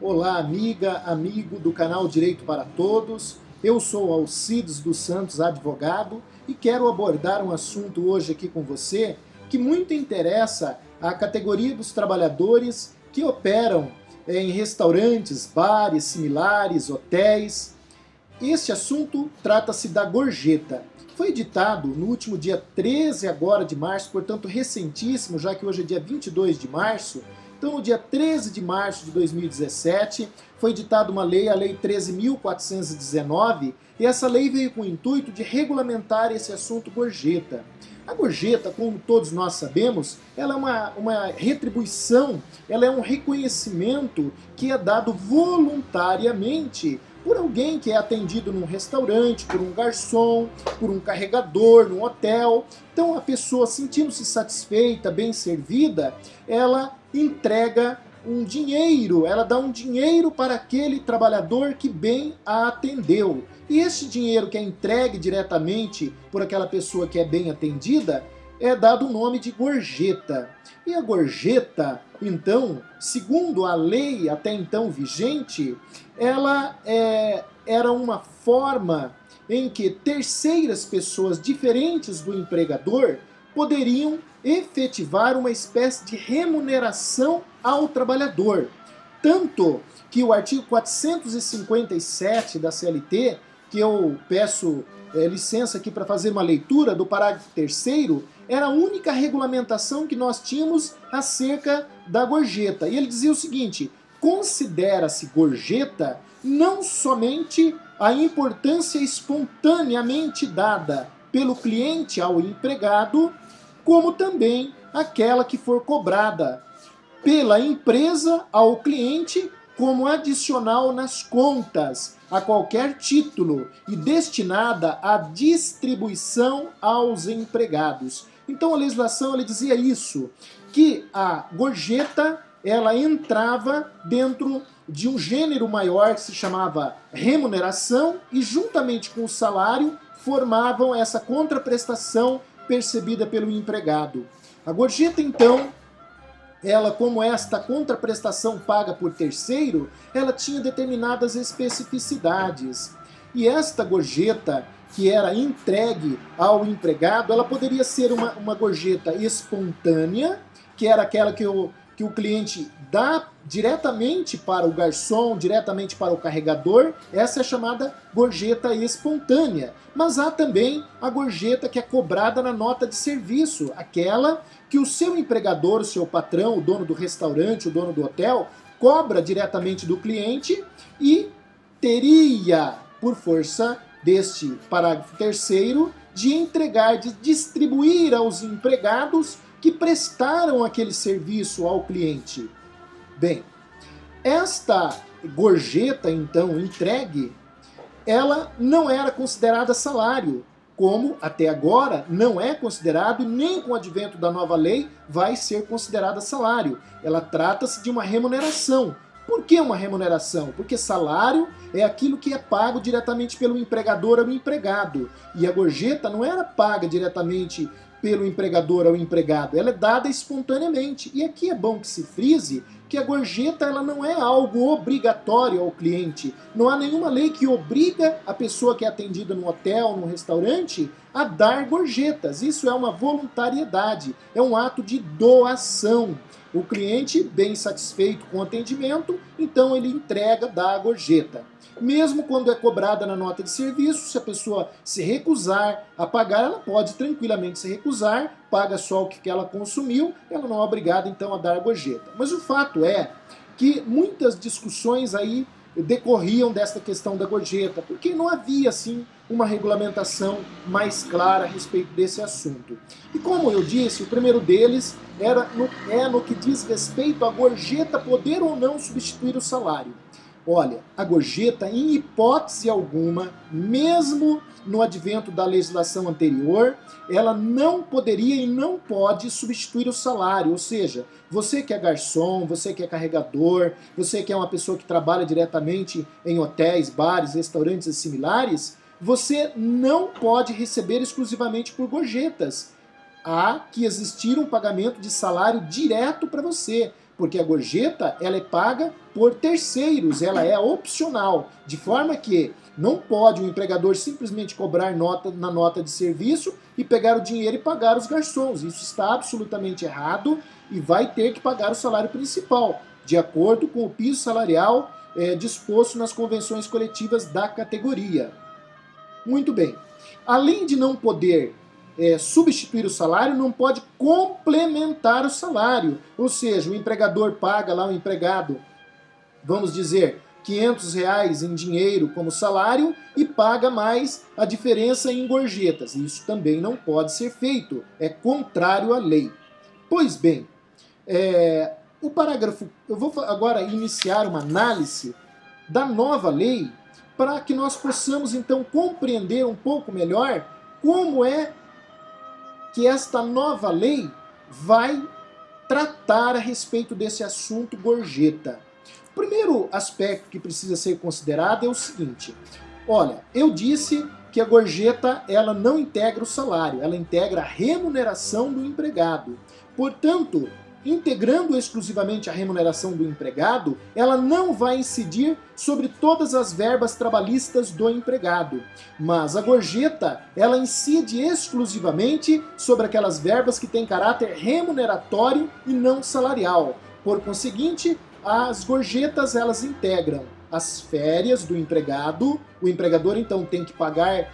Olá, amiga, amigo do canal Direito para Todos. Eu sou Alcides dos Santos, advogado, e quero abordar um assunto hoje aqui com você que muito interessa a categoria dos trabalhadores que operam em restaurantes, bares, similares, hotéis. Este assunto trata-se da gorjeta. Foi editado no último dia 13 agora de março, portanto recentíssimo, já que hoje é dia 22 de março. Então, no dia 13 de março de 2017, foi editada uma lei, a Lei 13.419, e essa lei veio com o intuito de regulamentar esse assunto gorjeta. A gorjeta, como todos nós sabemos, ela é uma retribuição, ela é um reconhecimento que é dado voluntariamente por alguém que é atendido num restaurante, por um garçom, por um carregador, num hotel. Então a pessoa, sentindo-se satisfeita, bem servida, ela entrega um dinheiro, ela dá um dinheiro para aquele trabalhador que bem a atendeu. E esse dinheiro que é entregue diretamente por aquela pessoa que é bem atendida, é dado o nome de gorjeta. E a gorjeta, então, segundo a lei até então vigente, ela era uma forma em que terceiras pessoas diferentes do empregador poderiam efetivar uma espécie de remuneração ao trabalhador. Tanto que o artigo 457 da CLT, que eu peço licença aqui para fazer uma leitura do parágrafo 3º, era a única regulamentação que nós tínhamos acerca da gorjeta. E ele dizia o seguinte: considera-se gorjeta não somente a importância espontaneamente dada pelo cliente ao empregado, como também aquela que for cobrada pela empresa ao cliente como adicional nas contas, a qualquer título, e destinada à distribuição aos empregados. Então a legislação ele dizia isso, que a gorjeta ela entrava dentro de um gênero maior que se chamava remuneração e juntamente com o salário formavam essa contraprestação percebida pelo empregado. A gorjeta então, ela, como esta contraprestação paga por terceiro, ela tinha determinadas especificidades. E esta gorjeta, que era entregue ao empregado, ela poderia ser uma gorjeta espontânea, que era aquela que o cliente dá diretamente para o garçom, diretamente para o carregador. Essa é chamada gorjeta espontânea. Mas há também a gorjeta que é cobrada na nota de serviço, aquela que o seu empregador, o seu patrão, o dono do restaurante, o dono do hotel, cobra diretamente do cliente e teria, por força deste parágrafo 3º, de entregar, de distribuir aos empregados que prestaram aquele serviço ao cliente. Bem, esta gorjeta, então, entregue, ela não era considerada salário, como até agora não é considerado e nem com o advento da nova lei vai ser considerada salário. Ela trata-se de uma remuneração. Por que uma remuneração? Porque salário é aquilo que é pago diretamente pelo empregador ao empregado. E a gorjeta não era paga diretamente pelo empregador ao empregado, ela é dada espontaneamente. E aqui é bom que se frise que a gorjeta ela não é algo obrigatório ao cliente. Não há nenhuma lei que obriga a pessoa que é atendida no hotel, no restaurante, a dar gorjetas. Isso é uma voluntariedade, é um ato de doação. O cliente, bem satisfeito com o atendimento, então ele entrega, dá a gorjeta. Mesmo quando é cobrada na nota de serviço, se a pessoa se recusar a pagar, ela pode tranquilamente se recusar, paga só o que ela consumiu, ela não é obrigada então a dar a gorjeta. Mas o fato é que muitas discussões aí decorriam desta questão da gorjeta, porque não havia assim uma regulamentação mais clara a respeito desse assunto. E como eu disse, o primeiro deles é no que diz respeito à gorjeta poder ou não substituir o salário. Olha, a gorjeta, em hipótese alguma, mesmo no advento da legislação anterior, ela não poderia e não pode substituir o salário. Ou seja, você que é garçom, você que é carregador, você que é uma pessoa que trabalha diretamente em hotéis, bares, restaurantes e similares, você não pode receber exclusivamente por gorjetas. Há que existir um pagamento de salário direto para você, porque a gorjeta ela é paga por terceiros, ela é opcional, de forma que não pode o empregador simplesmente cobrar nota na nota de serviço e pegar o dinheiro e pagar os garçons. Isso está absolutamente errado e vai ter que pagar o salário principal, de acordo com o piso salarial disposto nas convenções coletivas da categoria. Muito bem. Além de não poder substituir o salário, não pode complementar o salário. Ou seja, o empregador paga lá o empregado, vamos dizer, R$500 em dinheiro como salário e paga mais a diferença em gorjetas. Isso também não pode ser feito, é contrário à lei. Pois bem, o parágrafo, eu vou agora iniciar uma análise da nova lei para que nós possamos então compreender um pouco melhor como é que esta nova lei vai tratar a respeito desse assunto gorjeta. O primeiro aspecto que precisa ser considerado é o seguinte: olha, eu disse que a gorjeta ela não integra o salário, ela integra a remuneração do empregado. Portanto, integrando exclusivamente a remuneração do empregado, ela não vai incidir sobre todas as verbas trabalhistas do empregado. Mas a gorjeta, ela incide exclusivamente sobre aquelas verbas que têm caráter remuneratório e não salarial. Por conseguinte, as gorjetas, elas integram as férias do empregado. O empregador, então, tem que pagar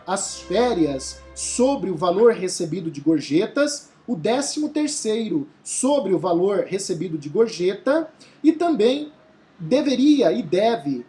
as férias sobre o valor recebido de gorjetas, o 13º sobre o valor recebido de gorjeta e também deveria e deve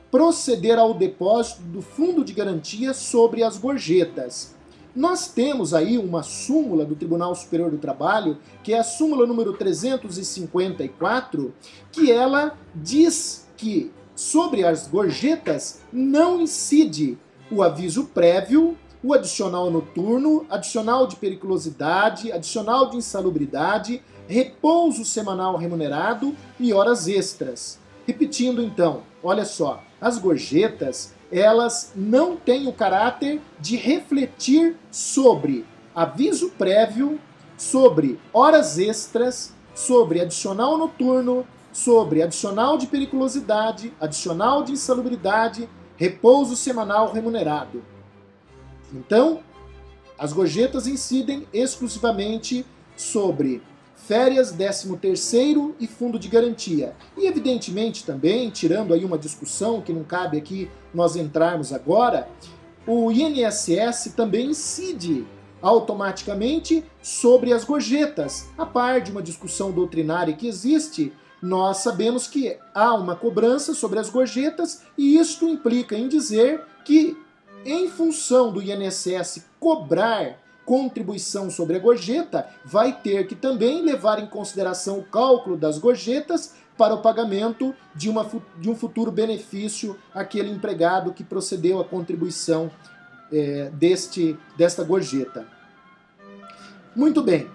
proceder ao depósito do fundo de garantia sobre as gorjetas. Nós temos aí uma súmula do Tribunal Superior do Trabalho, que é a súmula número 354, que ela diz que sobre as gorjetas não incide o aviso prévio, o adicional noturno, adicional de periculosidade, adicional de insalubridade, repouso semanal remunerado e horas extras. Repetindo então, olha só, as gorjetas, elas não têm o caráter de refletir sobre aviso prévio, sobre horas extras, sobre adicional noturno, sobre adicional de periculosidade, adicional de insalubridade, repouso semanal remunerado. Então, as gorjetas incidem exclusivamente sobre férias, 13º e fundo de garantia. E evidentemente também, tirando aí uma discussão que não cabe aqui nós entrarmos agora, o INSS também incide automaticamente sobre as gorjetas. A par de uma discussão doutrinária que existe, nós sabemos que há uma cobrança sobre as gorjetas e isto implica em dizer que, em função do INSS cobrar contribuição sobre a gorjeta, vai ter que também levar em consideração o cálculo das gorjetas para o pagamento de um futuro benefício àquele empregado que procedeu à contribuição desta gorjeta. Muito bem.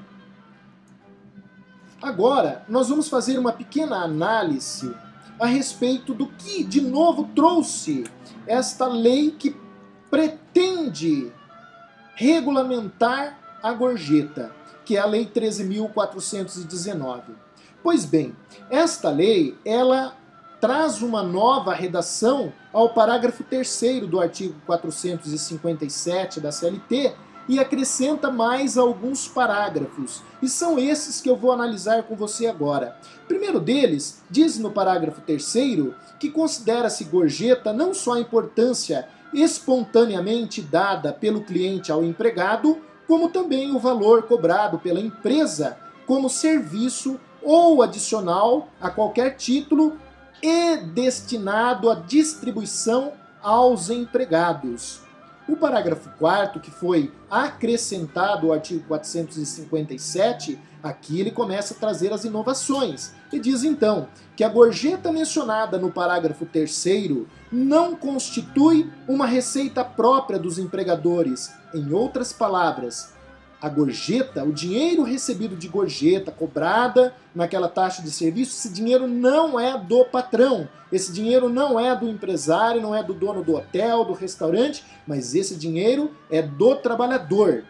Agora, nós vamos fazer uma pequena análise a respeito do que, de novo, trouxe esta lei que pretende regulamentar a gorjeta, que é a Lei 13.419. Pois bem, esta lei, ela traz uma nova redação ao parágrafo 3º do artigo 457 da CLT e acrescenta mais alguns parágrafos. E são esses que eu vou analisar com você agora. O primeiro deles diz no parágrafo 3º que considera-se gorjeta não só a importância espontaneamente dada pelo cliente ao empregado, como também o valor cobrado pela empresa como serviço ou adicional a qualquer título e destinado à distribuição aos empregados. O parágrafo 4º, que foi acrescentado ao artigo 457, Aqui ele começa a trazer as inovações e diz então que a gorjeta mencionada no parágrafo 3º não constitui uma receita própria dos empregadores. Em outras palavras, a gorjeta, o dinheiro recebido de gorjeta cobrada naquela taxa de serviço, esse dinheiro não é do patrão, esse dinheiro não é do empresário, não é do dono do hotel, do restaurante, mas esse dinheiro é do trabalhador.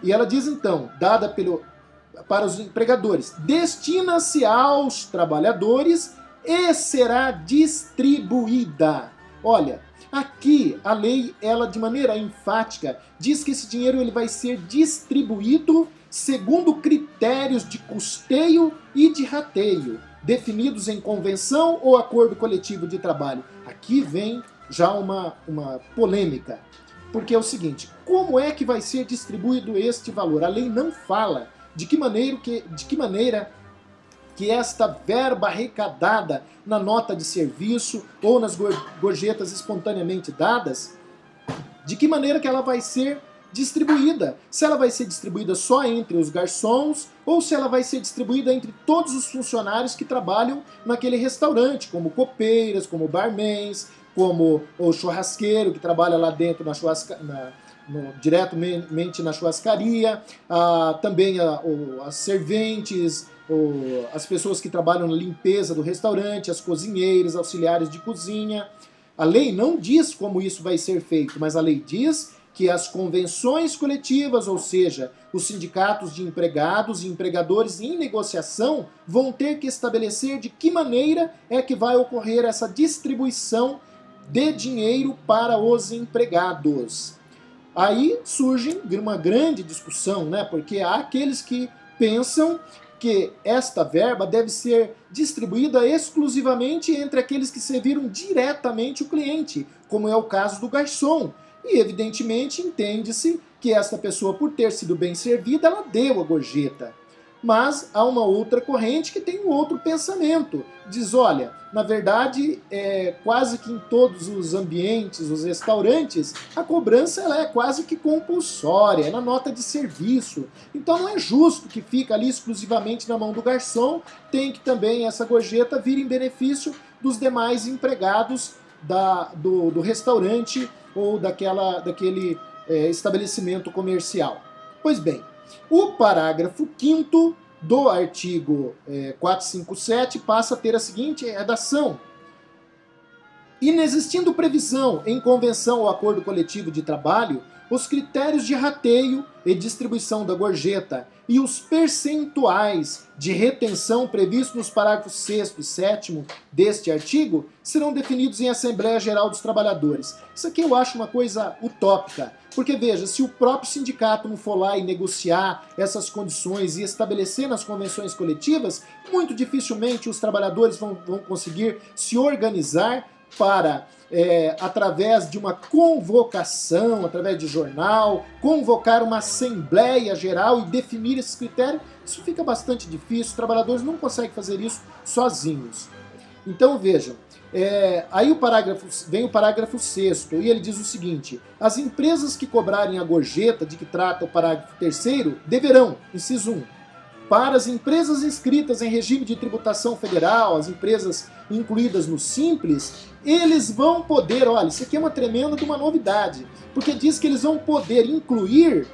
E ela diz então, para os empregadores, destina-se aos trabalhadores e será distribuída. Olha, aqui a lei, ela de maneira enfática, diz que esse dinheiro ele vai ser distribuído segundo critérios de custeio e de rateio, definidos em convenção ou acordo coletivo de trabalho. Aqui vem já uma polêmica, porque é o seguinte, como é que vai ser distribuído este valor? A lei não fala de que maneira que esta verba arrecadada na nota de serviço ou nas gorjetas espontaneamente dadas, de que maneira que ela vai ser distribuída. Se ela vai ser distribuída só entre os garçons ou se ela vai ser distribuída entre todos os funcionários que trabalham naquele restaurante, como copeiras, como barmans, como o churrasqueiro que trabalha lá dentro diretamente na churrascaria, também as serventes, as pessoas que trabalham na limpeza do restaurante, as cozinheiras, auxiliares de cozinha. A lei não diz como isso vai ser feito, mas a lei diz que as convenções coletivas, ou seja, os sindicatos de empregados e empregadores em negociação, vão ter que estabelecer de que maneira é que vai ocorrer essa distribuição de dinheiro para os empregados. Aí surge uma grande discussão, né? Porque há aqueles que pensam que esta verba deve ser distribuída exclusivamente entre aqueles que serviram diretamente o cliente, como é o caso do garçom. E, evidentemente, entende-se que esta pessoa, por ter sido bem servida, ela deu a gorjeta. Mas há uma outra corrente que tem um outro pensamento. Diz, olha, na verdade, quase que em todos os ambientes, os restaurantes, a cobrança ela é quase que compulsória, é na nota de serviço. Então não é justo que fica ali exclusivamente na mão do garçom, tem que também essa gorjeta vir em benefício dos demais empregados do restaurante ou daquele estabelecimento comercial. Pois bem, o parágrafo 5º do artigo 457 passa a ter a seguinte redação. Inexistindo previsão em convenção ou acordo coletivo de trabalho, os critérios de rateio e distribuição da gorjeta e os percentuais de retenção previstos nos parágrafos 6º e 7º deste artigo serão definidos em Assembleia Geral dos Trabalhadores. Isso aqui eu acho uma coisa utópica, porque veja, se o próprio sindicato não for lá e negociar essas condições e estabelecer nas convenções coletivas, muito dificilmente os trabalhadores vão conseguir se organizar para, através de uma convocação, através de jornal, convocar uma assembleia geral e definir esses critérios. Isso fica bastante difícil, os trabalhadores não conseguem fazer isso sozinhos. Então vejam, aí vem o parágrafo 6º e ele diz o seguinte: as empresas que cobrarem a gorjeta de que trata o parágrafo 3º deverão, inciso 1, para as empresas inscritas em regime de tributação federal, as empresas incluídas no Simples, eles vão poder, olha, isso aqui é uma tremenda de uma novidade, porque diz que eles vão poder incluir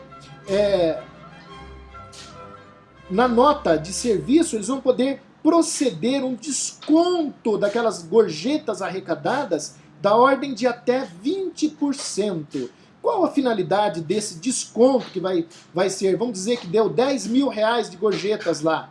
na nota de serviço, eles vão poder proceder um desconto daquelas gorjetas arrecadadas da ordem de até 20%. Qual a finalidade desse desconto que vai ser? Vamos dizer que deu 10 mil reais de gorjetas lá.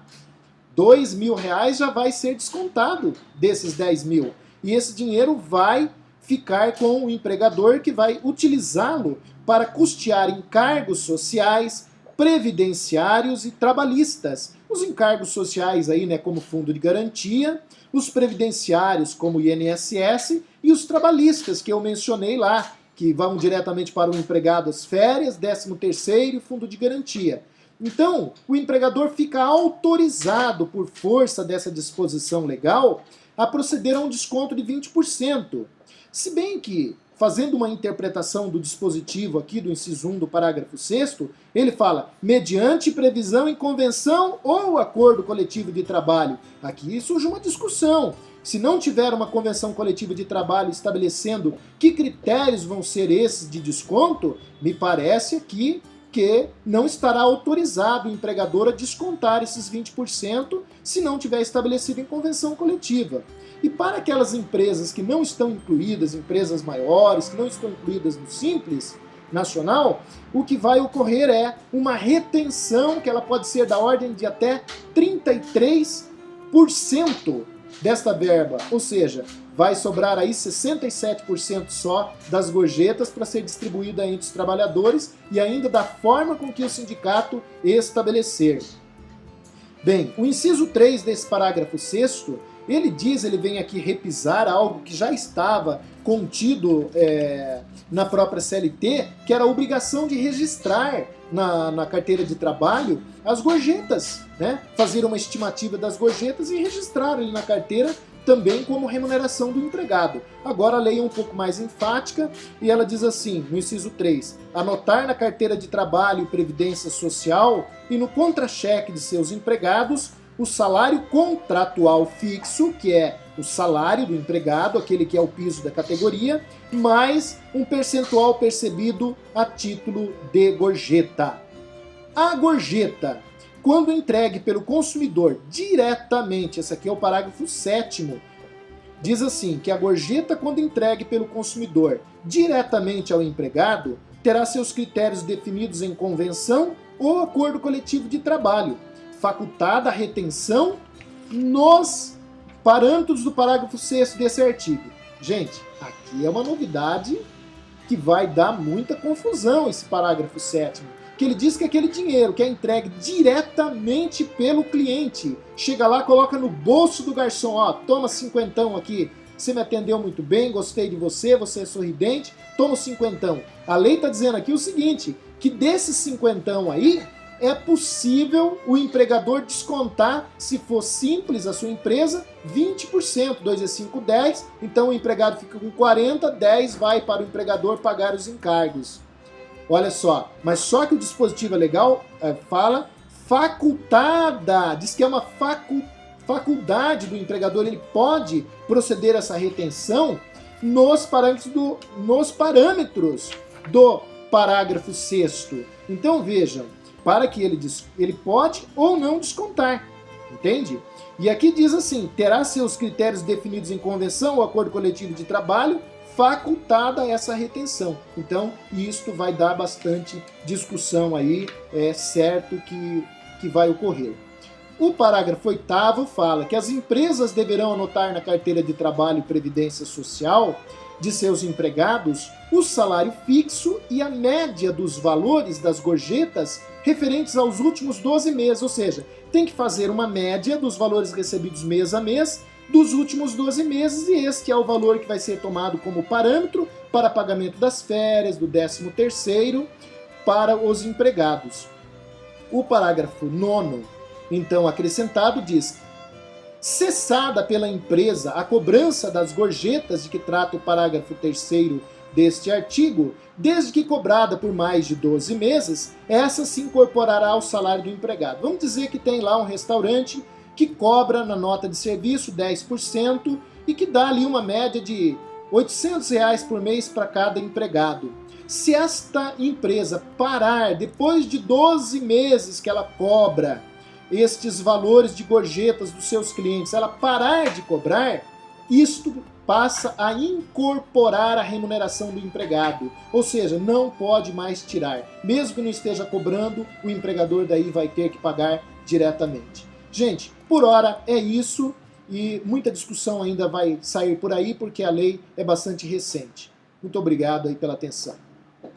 2 mil reais já vai ser descontado desses 10 mil. E esse dinheiro vai ficar com o empregador que vai utilizá-lo para custear encargos sociais, previdenciários e trabalhistas. Os encargos sociais aí, né, como fundo de garantia, os previdenciários como o INSS e os trabalhistas que eu mencionei lá, que vão diretamente para o empregado as férias, 13º e fundo de garantia. Então, o empregador fica autorizado, por força dessa disposição legal, a proceder a um desconto de 20%. Se bem que fazendo uma interpretação do dispositivo aqui do inciso 1 do parágrafo 6º, ele fala, mediante previsão em convenção ou acordo coletivo de trabalho. Aqui surge uma discussão. Se não tiver uma convenção coletiva de trabalho estabelecendo que critérios vão ser esses de desconto, me parece aqui que não estará autorizado o empregador a descontar esses 20% se não tiver estabelecido em convenção coletiva. E para aquelas empresas que não estão incluídas, empresas maiores, que não estão incluídas no Simples Nacional, o que vai ocorrer é uma retenção que ela pode ser da ordem de até 33% desta verba, ou seja, vai sobrar aí 67% só das gorjetas para ser distribuída entre os trabalhadores e ainda da forma com que o sindicato estabelecer. Bem, o inciso 3 desse parágrafo 6º, ele vem aqui repisar algo que já estava contido na própria CLT, que era a obrigação de registrar na carteira de trabalho as gorjetas, né? Fazer uma estimativa das gorjetas e registrar ali na carteira também como remuneração do empregado. Agora a lei é um pouco mais enfática e ela diz assim, no inciso 3, anotar na carteira de trabalho e previdência social e no contra-cheque de seus empregados o salário contratual fixo, que é o salário do empregado, aquele que é o piso da categoria, mais um percentual percebido a título de gorjeta. A gorjeta, quando entregue pelo consumidor diretamente, esse aqui é o parágrafo 7º, diz assim, que a gorjeta, quando entregue pelo consumidor diretamente ao empregado, terá seus critérios definidos em convenção ou acordo coletivo de trabalho, facultada a retenção nos parâmetros do parágrafo 6º desse artigo. Gente, aqui é uma novidade que vai dar muita confusão esse parágrafo 7º, que ele diz que aquele dinheiro que é entregue diretamente pelo cliente, chega lá, coloca no bolso do garçom, ó, toma 50 aqui, você me atendeu muito bem, gostei de você, você é sorridente, toma 50. A lei está dizendo aqui o seguinte, que desses 50 aí, é possível o empregador descontar, se for simples a sua empresa, 20%, 2 é 5, 10, então o empregado fica com 40, 10 vai para o empregador pagar os encargos. Olha só, mas só que o dispositivo legal fala facultada, diz que é uma faculdade do empregador, ele pode proceder a essa retenção nos parâmetros do parágrafo 6º. Então vejam, para que ele pode ou não descontar, entende? E aqui diz assim, terá seus critérios definidos em convenção ou acordo coletivo de trabalho, facultada essa retenção. Então, isto vai dar bastante discussão aí, é certo que vai ocorrer. O parágrafo 8º fala que as empresas deverão anotar na carteira de trabalho e previdência social de seus empregados o salário fixo e a média dos valores das gorjetas referentes aos últimos 12 meses, ou seja, tem que fazer uma média dos valores recebidos mês a mês dos últimos 12 meses, e este é o valor que vai ser tomado como parâmetro para pagamento das férias, do 13º, para os empregados. O parágrafo 9º, então acrescentado, diz: cessada pela empresa a cobrança das gorjetas de que trata o parágrafo 3º deste artigo, desde que cobrada por mais de 12 meses, essa se incorporará ao salário do empregado. Vamos dizer que tem lá um restaurante que cobra na nota de serviço 10% e que dá ali uma média de R$800 por mês para cada empregado. Se esta empresa parar, depois de 12 meses que ela cobra estes valores de gorjetas dos seus clientes, ela parar de cobrar, isto passa a incorporar a remuneração do empregado, ou seja, não pode mais tirar. Mesmo que não esteja cobrando, o empregador daí vai ter que pagar diretamente. Gente, por hora é isso, e muita discussão ainda vai sair por aí, porque a lei é bastante recente. Muito obrigado aí pela atenção.